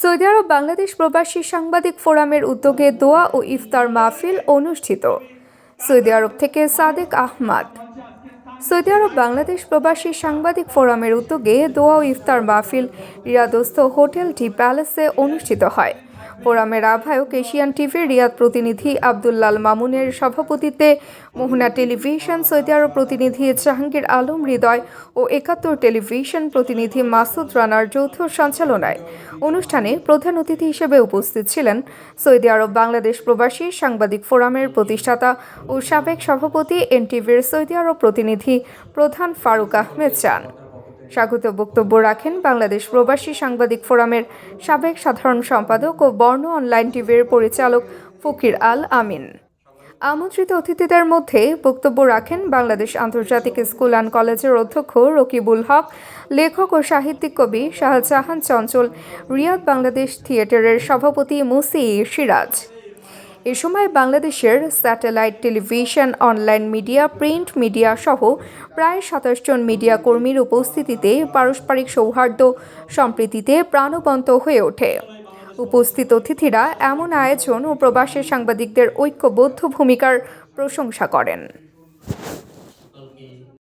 Saudi আরব বাংলাদেশ প্রবাসী সাংবাদিক ফোরামের উদ্যোগে দোয়া ও ইফতার মাহফিল অনুষ্ঠিত। সৌদি আরব থেকে সাদেক আহমদ। সৌদি আরব বাংলাদেশ প্রবাসী সাংবাদিক ফোরামের উদ্যোগে দোয়া ও ইফতার মাহফিল রিয়াদস্থ হোটেল টি প্যালেসে অনুষ্ঠিত হয়। ফোরামের আহ্বায়ক এশিয়ান টিভির রিয়াদ প্রতিনিধি আব্দুল্লাল মামুনের সভাপতিত্বে মোহনা টেলিভিশন সৌদি আরব প্রতিনিধি জাহাঙ্গীর আলম হৃদয় ও ৭১ টেলিভিশন প্রতিনিধি মাসুদ রানার যৌথ সঞ্চালনায় অনুষ্ঠানে প্রধান অতিথি হিসেবে উপস্থিত ছিলেন সৌদি আরব বাংলাদেশ প্রবাসী সাংবাদিক ফোরামের প্রতিষ্ঠাতা ও সাবেক সভাপতি এনটিভির সৌদি আরব প্রতিনিধি প্রধান ফারুক আহমেদ চান। স্বাগত বক্তব্য রাখেন বাংলাদেশ প্রবাসী সাংবাদিক ফোরামের সাবেক সাধারণ সম্পাদক ও বর্ণ অনলাইন টিভির পরিচালক ফকির আল আমিন। আমন্ত্রিত অতিথিদের মধ্যে বক্তব্য রাখেন বাংলাদেশ আন্তর্জাতিক স্কুল অ্যান্ড কলেজের অধ্যক্ষ রকিবুল হক, লেখক ও সাহিত্যিক কবি শাহজাহান চঞ্চল, রিয়াদ বাংলাদেশ থিয়েটারের সভাপতি মুসি সিরাজ। এ সময় বাংলাদেশের satellite television, online media, print media সহ প্রায় ২৭ জন মিডিয়া কর্মীর উপস্থিতিতে পারস্পরিক সৌহার্দ্য সম্প্রীতিতে প্রাণবন্ত হয়ে ওঠে। উপস্থিত অতিথিরা এমন আয়োজন ও প্রবাসী সাংবাদিকদের ঐক্যবদ্ধ ভূমিকার প্রশংসা করেন।